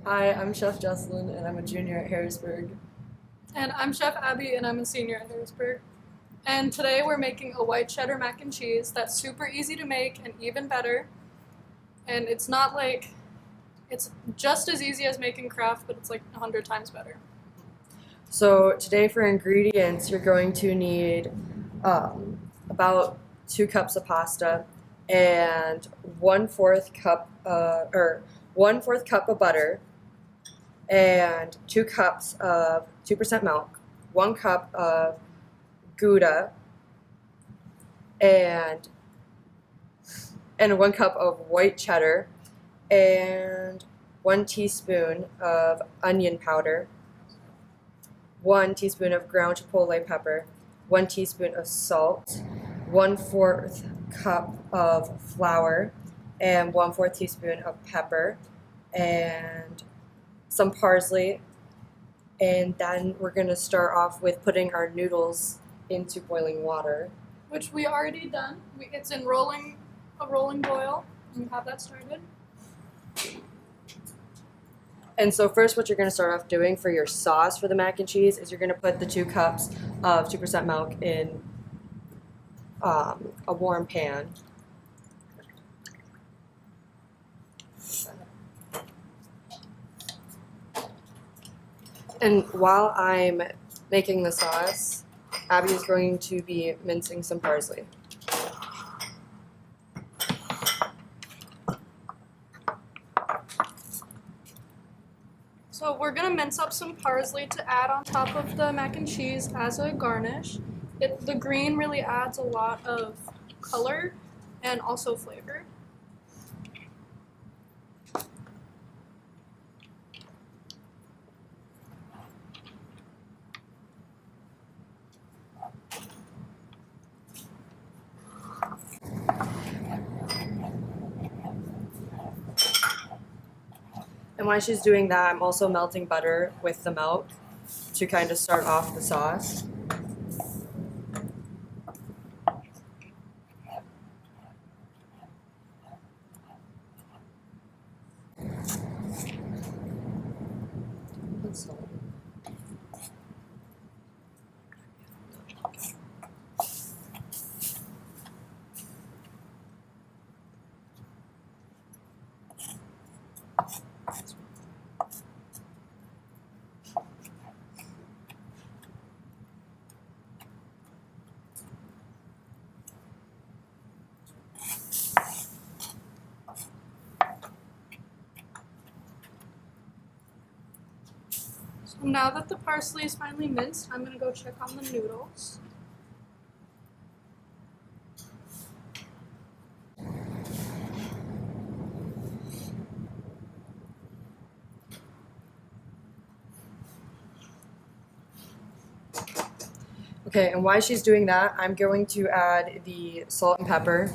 Hi, I'm Chef Jocelyn, and I'm a junior at Harrisburg. And I'm Chef Abby, and I'm a senior at Harrisburg. And today we're making a white cheddar mac and cheese that's super easy to make and even better. And it's just as easy as making Kraft, but it's like 100 times better. So today for ingredients, you're going to need about 2 cups of pasta and 1/4 cup, or 1/4 cup of butter, and 2 cups of 2% milk, 1 cup of Gouda, and 1 cup of white cheddar, and 1 teaspoon of onion powder, 1 teaspoon of ground chipotle pepper, 1 teaspoon of salt, 1/4 cup of flour, and 1/4 teaspoon of pepper, and some parsley. And then we're going to start off with putting our noodles into boiling water. Which we already done. It's in a rolling boil. And we have that started. And so first what you're going to start off doing for your sauce for the mac and cheese is you're going to put the 2 cups of 2% milk in a warm pan. And while I'm making the sauce, Abby is going to be mincing some parsley. So we're gonna mince up some parsley to add on top of the mac and cheese as a garnish. The green really adds a lot of color and also flavor. And while she's doing that, I'm also melting butter with the milk to kind of start off the sauce. So now that the parsley is finely minced, I'm gonna go check on the noodles. Okay, and while she's doing that, I'm going to add the salt and pepper.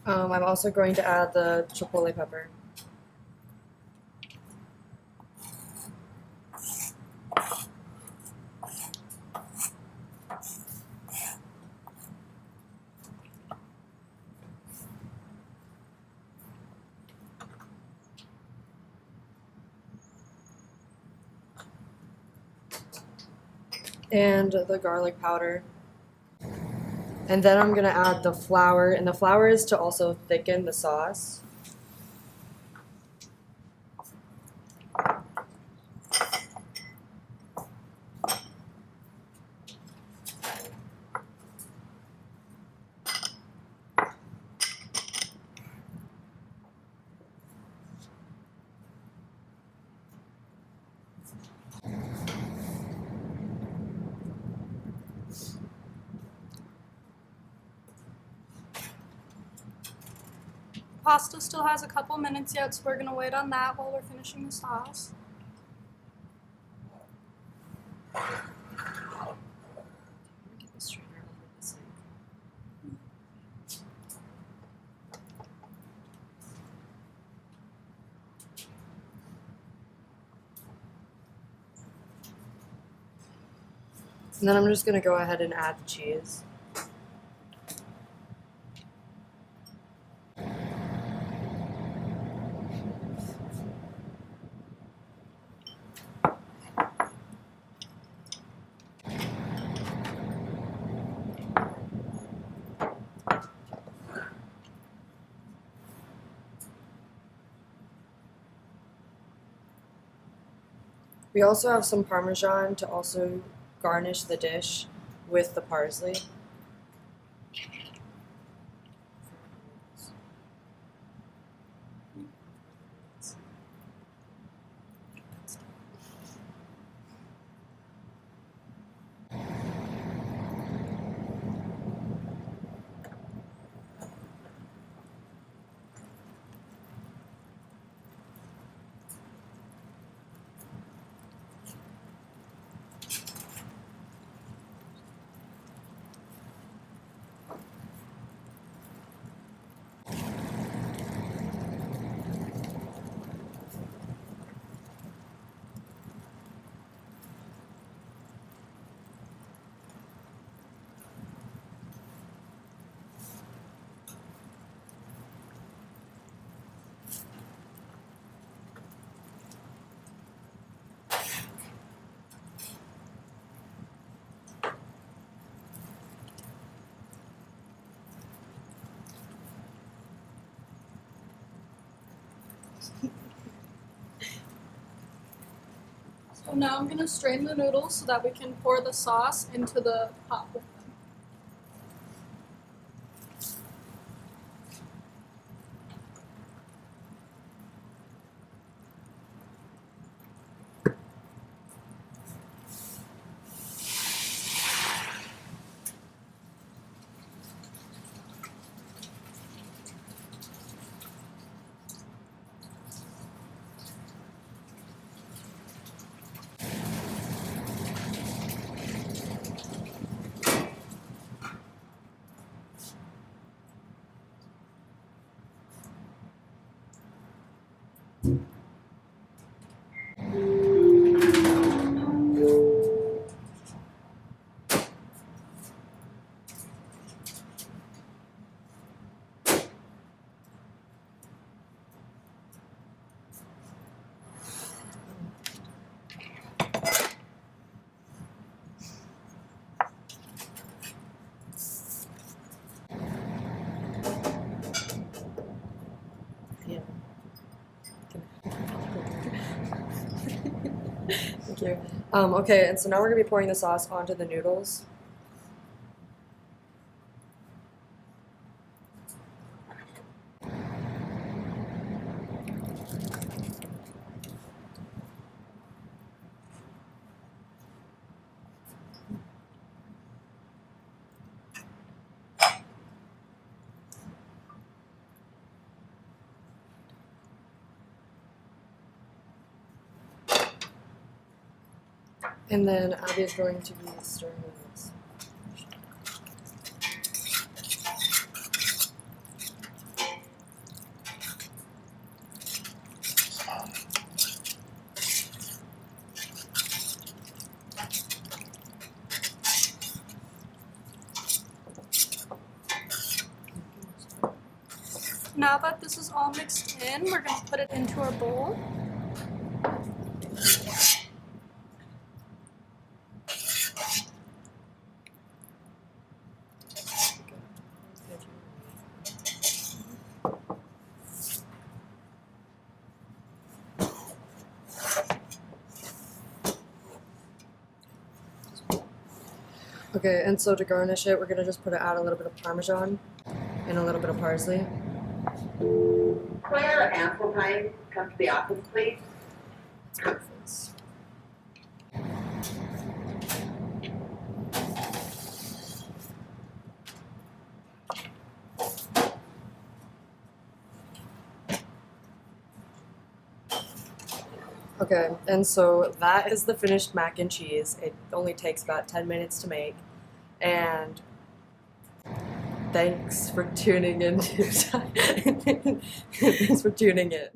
I'm also going to add the chipotle pepper. And the garlic powder. And then I'm going to add the flour, and the flour is to also thicken the sauce. Pasta still has a couple minutes yet, so we're gonna wait on that while we're finishing the sauce. Get the strainer over the sink. And then I'm just going to go ahead and add the cheese. We also have some Parmesan to also garnish the dish with the parsley. So now I'm gonna strain the noodles so that we can pour the sauce into the pot with them. Yeah. Thank you. Okay, and so now we're going to be pouring the sauce onto the noodles. And then Abby is going to be stirring this. Now that this is all mixed in, we're gonna put it into our bowl. Okay, and so to garnish it, we're going to just add a little bit of Parmesan and a little bit of parsley. Can I have an ample time come to the office, please? Okay, and so that is the finished mac and cheese. It only takes about 10 minutes to make. And thanks for tuning in. Thanks for tuning in.